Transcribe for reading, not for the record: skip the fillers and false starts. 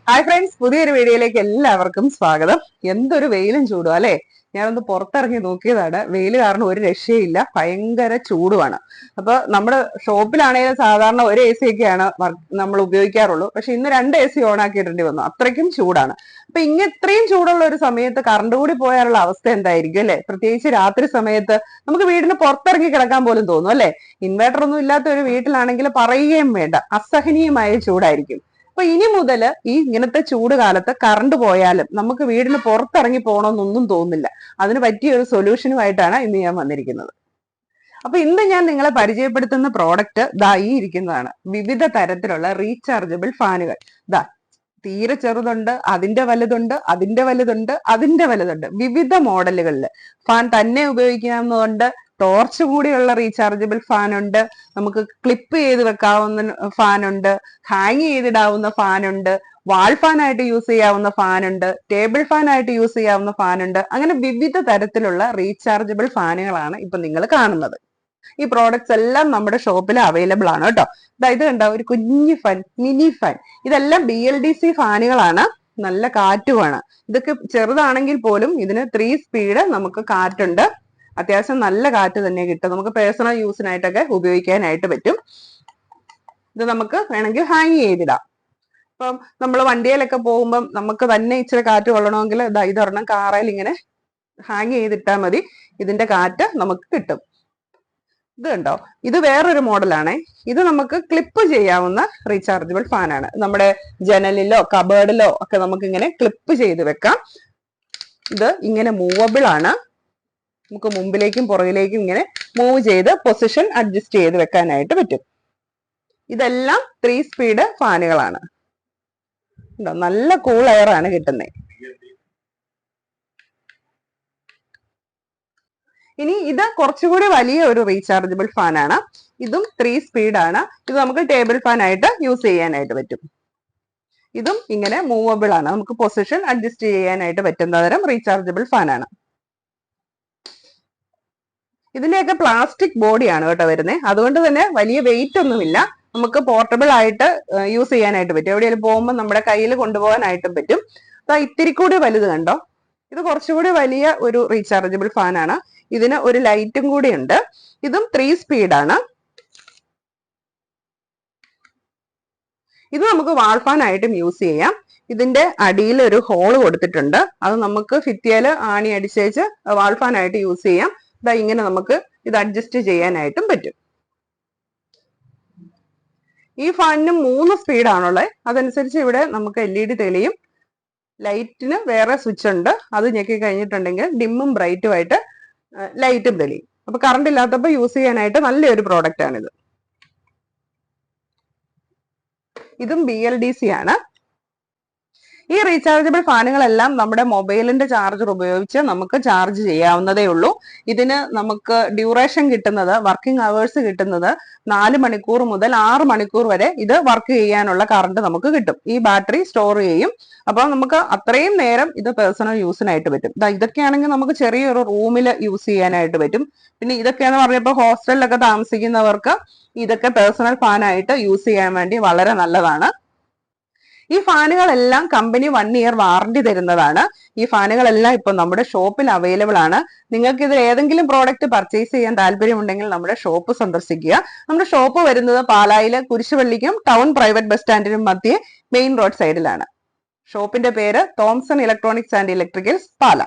Hi friends, പുതിയൊരു വീഡിയോയിലേക്ക് എല്ലാവർക്കും സ്വാഗതം. എന്തൊരു വെയിലും ചൂടും അല്ലെ. ഞാനൊന്ന് പുറത്തിറങ്ങി നോക്കിയതാണ്. വെയിൽ കാരണം ഒരു രക്ഷയില്ല, ഭയങ്കര ചൂടുമാണ്. അപ്പൊ നമ്മുടെ ഷോപ്പിലാണെങ്കിലും സാധാരണ ഒരു എ സി ഒക്കെയാണ് നമ്മൾ ഉപയോഗിക്കാറുള്ളൂ. പക്ഷെ ഇന്ന് 2 AC ഓൺ ആക്കിയിടേണ്ടി വന്നു, അത്രയ്ക്കും ചൂടാണ്. അപ്പൊ ഇത്രയും ചൂടുള്ള ഒരു സമയത്ത് കറണ്ട് കൂടി പോയാലുള്ള അവസ്ഥ എന്തായിരിക്കും അല്ലെ. പ്രത്യേകിച്ച് രാത്രി സമയത്ത് നമുക്ക് വീടിന് പുറത്തിറങ്ങി കിടക്കാൻ പോലും തോന്നും അല്ലെ. ഇൻവേർട്ടർ ഒന്നും ഇല്ലാത്ത ഒരു വീട്ടിലാണെങ്കിൽ പറയുകയും വേണ്ട, അസഹനീയമായ ചൂടായിരിക്കും. അപ്പൊ ഇനി മുതൽ ഇങ്ങനത്തെ ചൂട് കാലത്ത് കറണ്ട് പോയാലും നമുക്ക് വീടിന് പുറത്തിറങ്ങി പോകണമെന്നൊന്നും തോന്നില്ല. അതിന് പറ്റിയ ഒരു സൊല്യൂഷനുമായിട്ടാണ് ഇന്ന് ഞാൻ വന്നിരിക്കുന്നത്. അപ്പൊ ഇന്ന് ഞാൻ നിങ്ങളെ പരിചയപ്പെടുത്തുന്ന പ്രോഡക്റ്റ് ഈ ഇരിക്കുന്നതാണ്. വിവിധ തരത്തിലുള്ള റീചാർജബിൾ ഫാനുകൾ. തീരെ ചെറുതുണ്ട്, അതിന്റെ വലുതുണ്ട്, അതിന്റെ വലുതുണ്ട്, അതിന്റെ വലുതുണ്ട്. വിവിധ മോഡലുകളിൽ ഫാൻ തന്നെ ഉപയോഗിക്കാവുന്നതുണ്ട്, ടോർച്ച് കൂടിയുള്ള റീചാർജബിൾ ഫാൻ ഉണ്ട്, നമുക്ക് ക്ലിപ്പ് ചെയ്ത് വെക്കാവുന്ന ഫാൻ ഉണ്ട്, ഹാങ് ചെയ്തിടാവുന്ന ഫാൻ ഉണ്ട്, വാൾ ഫാൻ ആയിട്ട് യൂസ് ചെയ്യാവുന്ന ഫാൻ ഉണ്ട്, ടേബിൾ ഫാൻ ആയിട്ട് യൂസ് ചെയ്യാവുന്ന ഫാൻ ഉണ്ട്. അങ്ങനെ വിവിധ തരത്തിലുള്ള റീചാർജബിൾ ഫാനുകളാണ് ഇപ്പൊ നിങ്ങൾ കാണുന്നത്. ഈ പ്രോഡക്ട്സ് എല്ലാം നമ്മുടെ ഷോപ്പിൽ അവൈലബിൾ ആണ് കേട്ടോ. ഇത് കണ്ടോ, ഒരു കുഞ്ഞു ഫാൻ, മിനി ഫാൻ. ഇതെല്ലാം BLDC ഫാനുകളാണ്, നല്ല കാറ്റുമാണ്. ഇതൊക്കെ ചെറുതാണെങ്കിൽ പോലും ഇതിന് 3 സ്പീഡ് നമുക്ക് കാറ്റുണ്ട്. അത്യാവശ്യം നല്ല കാറ്റ് തന്നെ കിട്ടും. നമുക്ക് പേഴ്സണൽ യൂസിനായിട്ടൊക്കെ ഉപയോഗിക്കാനായിട്ട് പറ്റും. ഇത് നമുക്ക് വേണമെങ്കിൽ ഹാങ് ചെയ്തിടാം. ഇപ്പം നമ്മൾ വണ്ടിയിലൊക്കെ പോകുമ്പം നമുക്ക് തന്നെ ഇച്ചിരി കാറ്റ് കൊള്ളണമെങ്കിൽ ഇതൊരെണ്ണം കാറയിൽ ഇങ്ങനെ ഹാങ് ചെയ്തിട്ടാൽ മതി, ഇതിന്റെ കാറ്റ് നമുക്ക് കിട്ടും. ഇത് കണ്ടോ, ഇത് വേറൊരു മോഡലാണേ. ഇത് നമുക്ക് ക്ലിപ്പ് ചെയ്യാവുന്ന റീചാർജബിൾ ഫാനാണ്. നമ്മുടെ ജനലിലോ കബേർഡിലോ ഒക്കെ നമുക്ക് ഇങ്ങനെ ക്ലിപ്പ് ചെയ്ത് വെക്കാം. ഇത് ഇങ്ങനെ മൂവബിൾ ആണ്. നമുക്ക് മുമ്പിലേക്കും പുറകിലേക്കും ഇങ്ങനെ മൂവ് ചെയ്ത് പൊസിഷൻ അഡ്ജസ്റ്റ് ചെയ്ത് വെക്കാനായിട്ട് പറ്റും. ഇതെല്ലാം 3 സ്പീഡ് ഫാനുകളാണ്. നല്ല കൂൾ എയർ ആണ് കിട്ടുന്നത്. ഇനി ഇത് കുറച്ചുകൂടി വലിയ ഒരു റീചാർജബിൾ ഫാനാണ്. ഇതും 3 സ്പീഡാണ്. ഇത് നമുക്ക് ടേബിൾ ഫാൻ ആയിട്ട് യൂസ് ചെയ്യാനായിട്ട് പറ്റും. ഇതും ഇങ്ങനെ മൂവബിൾ ആണ്, നമുക്ക് പൊസിഷൻ അഡ്ജസ്റ്റ് ചെയ്യാനായിട്ട് പറ്റുന്ന തരം റീചാർജബിൾ ഫാനാണ്. ഇതിന്റെയൊക്കെ പ്ലാസ്റ്റിക് ബോഡിയാണ് കേട്ടോ വരുന്നത്. അതുകൊണ്ട് തന്നെ വലിയ വെയിറ്റ് ഒന്നുമില്ല, നമുക്ക് പോർട്ടബിൾ ആയിട്ട് യൂസ് ചെയ്യാനായിട്ട് പറ്റും. എവിടെയെങ്കിലും പോകുമ്പോൾ നമ്മുടെ കയ്യിൽ കൊണ്ടുപോകാനായിട്ടും പറ്റും. ഇത്തിരി കൂടി വലുത് കണ്ടോ, ഇത് കുറച്ചുകൂടി വലിയ ഒരു റീചാർജബിൾ ഫാനാണ്. ഇതിന് ഒരു ലൈറ്റും കൂടി ഉണ്ട്. ഇതും 3 സ്പീഡാണ്. ഇത് നമുക്ക് വാൾ ഫാൻ ആയിട്ടും യൂസ് ചെയ്യാം. ഇതിന്റെ അടിയിൽ ഒരു ഹോള് കൊടുത്തിട്ടുണ്ട്, അത് നമുക്ക് ഭിത്തിയില് ആണി അടിച്ചേച്ച് വാൾ ഫാൻ ആയിട്ട് യൂസ് ചെയ്യാം. ഇങ്ങനെ നമുക്ക് ഇത് അഡ്ജസ്റ്റ് ചെയ്യാനായിട്ടും പറ്റും. ഈ ഫാനിന് 3 സ്പീഡാണുള്ളത്. അതനുസരിച്ച് ഇവിടെ നമുക്ക് LED തെളിയും. ലൈറ്റിന് വേറെ സ്വിച്ച് ഉണ്ട്, അത് ഞെക്കി കഴിഞ്ഞിട്ടുണ്ടെങ്കിൽ ഡിമ്മും ബ്രൈറ്റും ആയിട്ട് ലൈറ്റും തെളിയും. അപ്പൊ കറണ്ട് ഇല്ലാത്തപ്പോൾ യൂസ് ചെയ്യാനായിട്ട് നല്ലൊരു പ്രോഡക്റ്റ് ആണിത്. ഇതും BLDC ആണ്. ഈ റീചാർജബിൾ ഫാനുകളെല്ലാം നമ്മുടെ മൊബൈലിന്റെ ചാർജർ ഉപയോഗിച്ച് നമുക്ക് ചാർജ് ചെയ്യാവുന്നതേ ഉള്ളൂ. ഇതിന് നമുക്ക് ഡ്യൂറേഷൻ കിട്ടുന്നത്, വർക്കിംഗ് അവേഴ്സ് കിട്ടുന്നത് 4 മണിക്കൂർ മുതൽ 6 മണിക്കൂർ വരെ ഇത് വർക്ക് ചെയ്യാനുള്ള കറണ്ട് നമുക്ക് കിട്ടും. ഈ ബാറ്ററി സ്റ്റോർ ചെയ്യും. അപ്പൊ നമുക്ക് അത്രയും നേരം ഇത് പേഴ്സണൽ യൂസിനായിട്ട് പറ്റും. ഇതൊക്കെയാണെങ്കിൽ നമുക്ക് ചെറിയൊരു റൂമിൽ യൂസ് ചെയ്യാനായിട്ട് പറ്റും. പിന്നെ ഇതൊക്കെയാന്ന് പറഞ്ഞപ്പോൾ ഹോസ്റ്റലിലൊക്കെ താമസിക്കുന്നവർക്ക് ഇതൊക്കെ പേഴ്സണൽ ഫാനായിട്ട് യൂസ് ചെയ്യാൻ വേണ്ടി വളരെ നല്ലതാണ്. ഈ ഫാനുകളെല്ലാം കമ്പനി 1 ഇയർ വാറണ്ടി തരുന്നതാണ്. ഈ ഫാനുകളെല്ലാം ഇപ്പൊ നമ്മുടെ ഷോപ്പിൽ അവൈലബിൾ ആണ്. നിങ്ങൾക്ക് ഇതിൽ ഏതെങ്കിലും പ്രോഡക്റ്റ് പർച്ചേസ് ചെയ്യാൻ താല്പര്യമുണ്ടെങ്കിൽ നമ്മുടെ ഷോപ്പ് സന്ദർശിക്കുക. നമ്മുടെ ഷോപ്പ് വരുന്നത് പാലായിലെ കുരിശുപള്ളിക്കും ടൗൺ പ്രൈവറ്റ് ബസ് സ്റ്റാൻഡിനും മധ്യേ മെയിൻ റോഡ് സൈഡിലാണ്. ഷോപ്പിന്റെ പേര് Thomson electronics and electricals Pala.